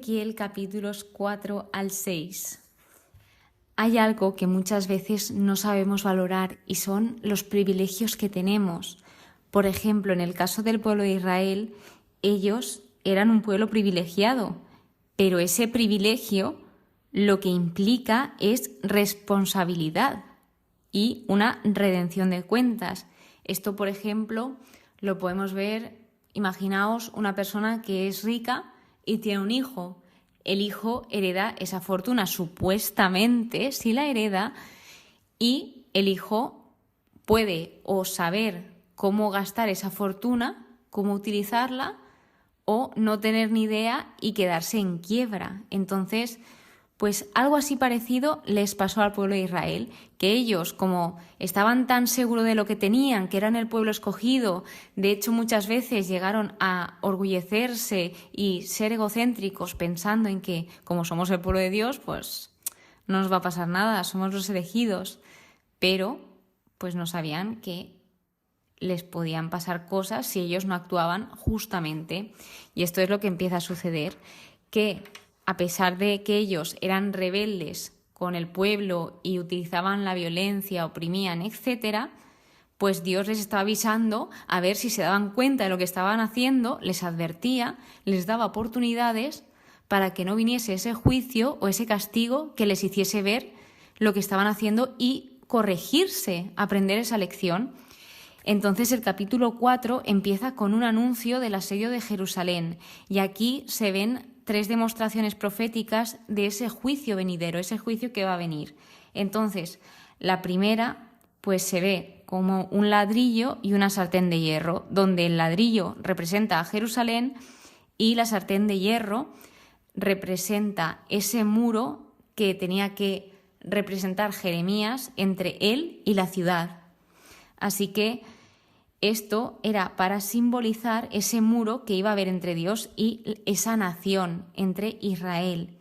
Ezequiel capítulos 4 al 6. Hay algo que muchas veces no sabemos valorar y son los privilegios que tenemos. Por ejemplo, en el caso del pueblo de Israel, ellos eran un pueblo privilegiado, pero ese privilegio lo que implica es responsabilidad y una redención de cuentas. Esto, por ejemplo, lo podemos ver, imaginaos una persona que es rica y tiene un hijo. El hijo hereda esa fortuna, supuestamente, si la hereda, y el hijo puede o saber cómo gastar esa fortuna, cómo utilizarla, o no tener ni idea y quedarse en quiebra. Entonces, pues algo así parecido les pasó al pueblo de Israel, que ellos, como estaban tan seguros de lo que tenían, que eran el pueblo escogido, de hecho muchas veces llegaron a orgullecerse y ser egocéntricos pensando en que como somos el pueblo de Dios, pues no nos va a pasar nada, somos los elegidos, pero pues no sabían que les podían pasar cosas si ellos no actuaban justamente. Y esto es lo que empieza a suceder, que a pesar de que ellos eran rebeldes con el pueblo y utilizaban la violencia, oprimían, etc., pues Dios les estaba avisando a ver si se daban cuenta de lo que estaban haciendo, les advertía, les daba oportunidades para que no viniese ese juicio o ese castigo que les hiciese ver lo que estaban haciendo y corregirse, aprender esa lección. Entonces el capítulo 4 empieza con un anuncio del asedio de Jerusalén y aquí se ven 3 demostraciones proféticas de ese juicio venidero, ese juicio que va a venir. Entonces, la primera, pues se ve como un ladrillo y una sartén de hierro, donde el ladrillo representa a Jerusalén y la sartén de hierro representa ese muro que tenía que representar Jeremías entre él y la ciudad. Así que esto era para simbolizar ese muro que iba a haber entre Dios y esa nación, entre Israel.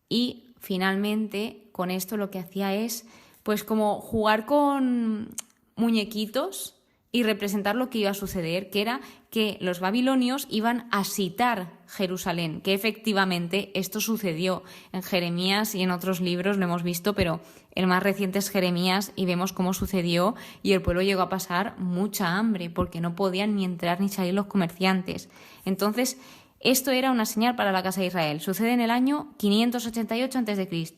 Y finalmente, con esto lo que hacía es, pues como jugar con muñequitos y representar lo que iba a suceder, que era que los babilonios iban a sitar Jerusalén, que efectivamente esto sucedió en Jeremías y en otros libros, lo hemos visto, pero el más reciente es Jeremías y vemos cómo sucedió y el pueblo llegó a pasar mucha hambre porque no podían ni entrar ni salir los comerciantes. Entonces, esto era una señal para la casa de Israel. Sucede en el año 588 a.C.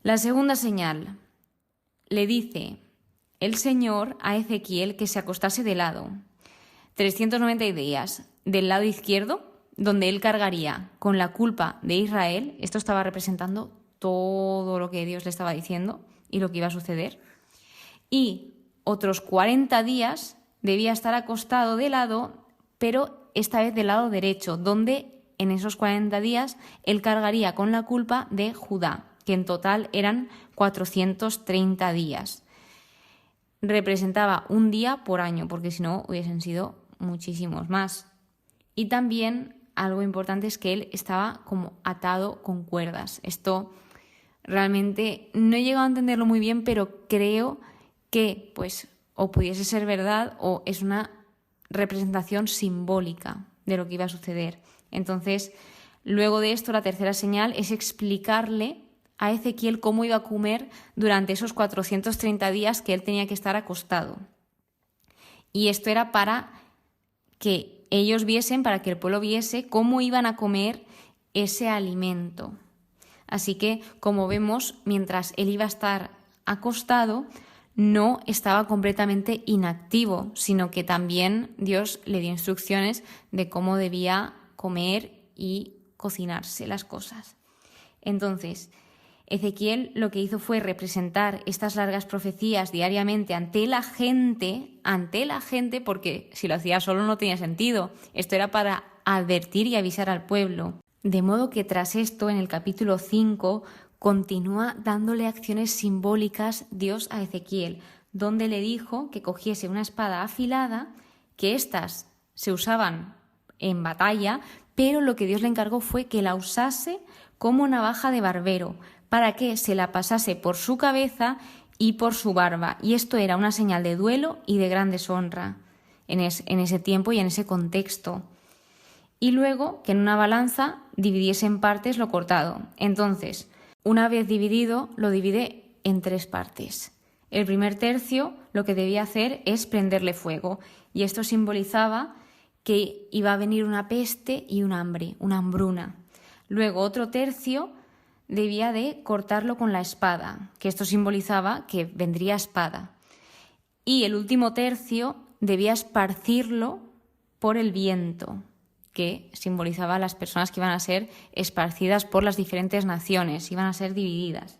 La segunda señal le dice el Señor a Ezequiel que se acostase de lado 390 días del lado izquierdo, donde él cargaría con la culpa de Israel. Esto estaba representando todo lo que Dios le estaba diciendo y lo que iba a suceder. Y otros 40 días debía estar acostado de lado, pero esta vez del lado derecho, donde en esos 40 días él cargaría con la culpa de Judá, que en total eran 430 días. Representaba un día por año, porque si no hubiesen sido muchísimos más. Y también algo importante es que él estaba como atado con cuerdas. Esto realmente no he llegado a entenderlo muy bien, pero creo que pues o pudiese ser verdad o es una representación simbólica de lo que iba a suceder. Entonces, luego de esto, la tercera señal es explicarle a Ezequiel cómo iba a comer durante esos 430 días que él tenía que estar acostado. Y esto era para que ellos viesen, para que el pueblo viese cómo iban a comer ese alimento. Así que, como vemos, mientras él iba a estar acostado, no estaba completamente inactivo, sino que también Dios le dio instrucciones de cómo debía comer y cocinarse las cosas. Entonces, Ezequiel lo que hizo fue representar estas largas profecías diariamente ante la gente, porque si lo hacía solo no tenía sentido. Esto era para advertir y avisar al pueblo. De modo que tras esto, en el capítulo 5, continúa dándole acciones simbólicas Dios a Ezequiel, donde le dijo que cogiese una espada afilada, que éstas se usaban en batalla, pero lo que Dios le encargó fue que la usase como navaja de barbero, para que se la pasase por su cabeza y por su barba. Y esto era una señal de duelo y de gran deshonra en ese tiempo y en ese contexto. y luego que en una balanza dividiese en partes lo cortado. Entonces, una vez dividido, lo divide en 3 partes. El primer tercio lo que debía hacer es prenderle fuego, y esto simbolizaba que iba a venir una peste y un hambre, una hambruna. Luego otro tercio debía de cortarlo con la espada, que esto simbolizaba que vendría espada. Y el último tercio debía esparcirlo por el viento, que simbolizaba a las personas que iban a ser esparcidas por las diferentes naciones, iban a ser divididas.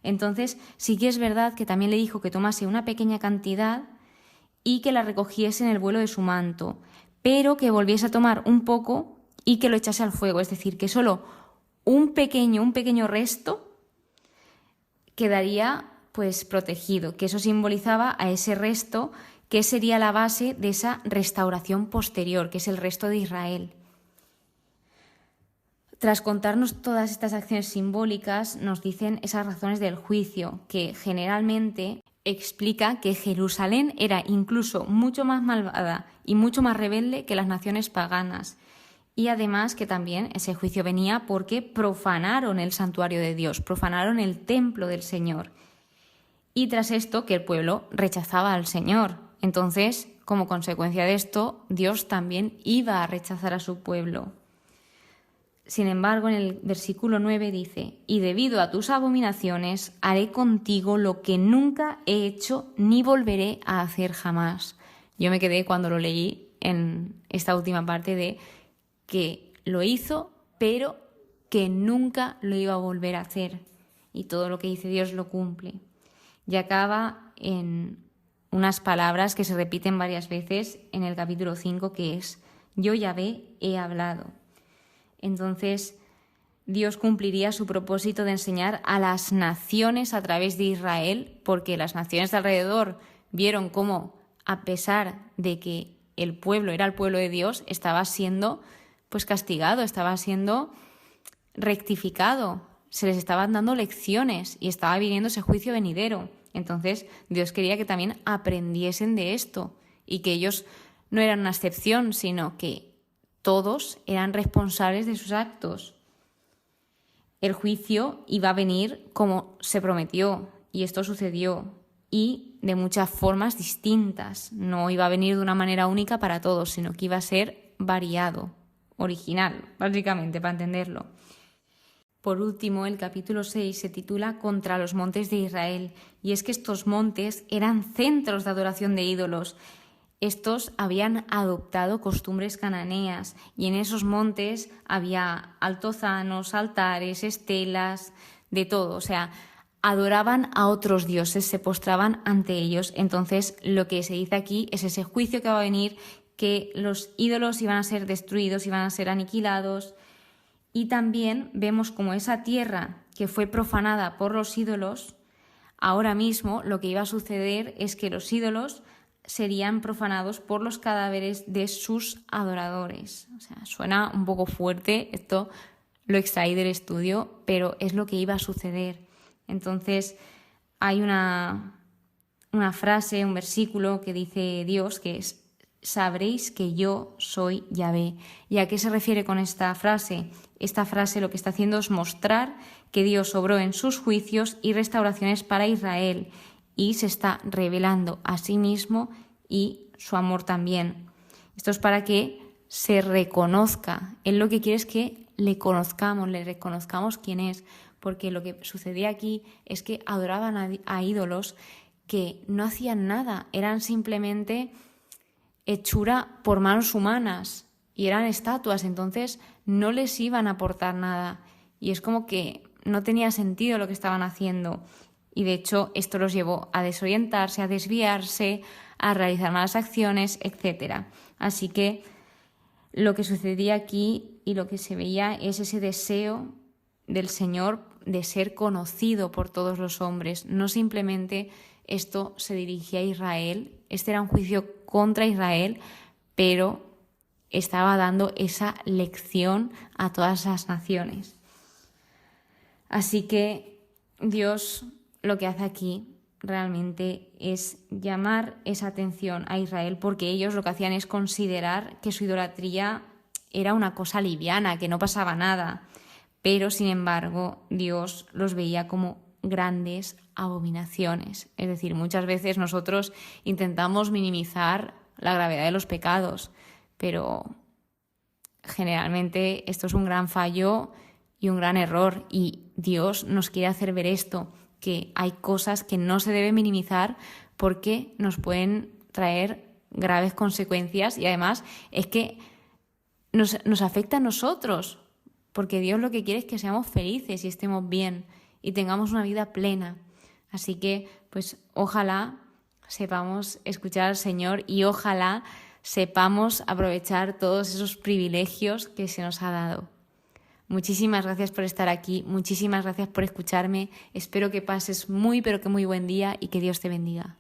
Entonces, sí que es verdad que también le dijo que tomase una pequeña cantidad y que la recogiese en el vuelo de su manto, pero que volviese a tomar un poco y que lo echase al fuego, es decir, que solo un pequeño resto quedaría pues protegido, que eso simbolizaba a ese resto que sería la base de esa restauración posterior, que es el resto de Israel. Tras contarnos todas estas acciones simbólicas, nos dicen esas razones del juicio, que generalmente explica que Jerusalén era incluso mucho más malvada y mucho más rebelde que las naciones paganas. Y además que también ese juicio venía porque profanaron el santuario de Dios, profanaron el templo del Señor. Y tras esto que el pueblo rechazaba al Señor. Entonces, como consecuencia de esto, Dios también iba a rechazar a su pueblo. Sin embargo, en el versículo 9 dice: y debido a tus abominaciones haré contigo lo que nunca he hecho ni volveré a hacer jamás. Yo me quedé cuando lo leí en esta última parte de que lo hizo, pero que nunca lo iba a volver a hacer. Y todo lo que dice Dios lo cumple. Y acaba en unas palabras que se repiten varias veces en el capítulo 5, que es: yo Yahvé he hablado. Entonces, Dios cumpliría su propósito de enseñar a las naciones a través de Israel, porque las naciones de alrededor vieron cómo, a pesar de que el pueblo era el pueblo de Dios, estaba siendo pues castigado, estaba siendo rectificado, se les estaban dando lecciones y estaba viniendo ese juicio venidero. Entonces, Dios quería que también aprendiesen de esto y que ellos no eran una excepción, sino que todos eran responsables de sus actos. El juicio iba a venir como se prometió, y esto sucedió, y de muchas formas distintas. No iba a venir de una manera única para todos, sino que iba a ser variado, original, básicamente, para entenderlo. Por último, el capítulo 6 se titula Contra los montes de Israel, y es que estos montes eran centros de adoración de ídolos. Estos habían adoptado costumbres cananeas y en esos montes había altozanos, altares, estelas, de todo. O sea, adoraban a otros dioses, se postraban ante ellos. Entonces, lo que se dice aquí es ese juicio que va a venir, que los ídolos iban a ser destruidos, iban a ser aniquilados. Y también vemos como esa tierra que fue profanada por los ídolos, ahora mismo lo que iba a suceder es que los ídolos serían profanados por los cadáveres de sus adoradores. O sea, suena un poco fuerte, esto lo extraí del estudio, pero es lo que iba a suceder. Entonces, hay una frase, un versículo que dice Dios, que es: sabréis que yo soy Yahvé. ¿Y a qué se refiere con esta frase? Esta frase lo que está haciendo es mostrar que Dios obró en sus juicios y restauraciones para Israel, y se está revelando a sí mismo y su amor también. Esto es para que se reconozca. Él lo que quiere es que le conozcamos, le reconozcamos quién es, porque lo que sucedía aquí es que adoraban a ídolos que no hacían nada, eran simplemente hechura por manos humanas y eran estatuas, entonces no les iban a aportar nada y es como que no tenía sentido lo que estaban haciendo. Y de hecho esto los llevó a desorientarse, a desviarse, a realizar malas acciones, etc. Así que lo que sucedía aquí y lo que se veía es ese deseo del Señor de ser conocido por todos los hombres. No simplemente esto se dirigía a Israel, este era un juicio contra Israel, pero estaba dando esa lección a todas las naciones. Así que Dios lo que hace aquí realmente es llamar esa atención a Israel, porque ellos lo que hacían es considerar que su idolatría era una cosa liviana, que no pasaba nada. Pero, sin embargo, Dios los veía como grandes abominaciones. Es decir, muchas veces nosotros intentamos minimizar la gravedad de los pecados, pero generalmente esto es un gran fallo y un gran error, y Dios nos quiere hacer ver esto, que hay cosas que no se deben minimizar porque nos pueden traer graves consecuencias, y además es que nos afecta a nosotros, porque Dios lo que quiere es que seamos felices y estemos bien y tengamos una vida plena. Así que, pues ojalá sepamos escuchar al Señor y ojalá sepamos aprovechar todos esos privilegios que se nos ha dado. Muchísimas gracias por estar aquí, muchísimas gracias por escucharme. Espero que pases muy, pero que muy buen día y que Dios te bendiga.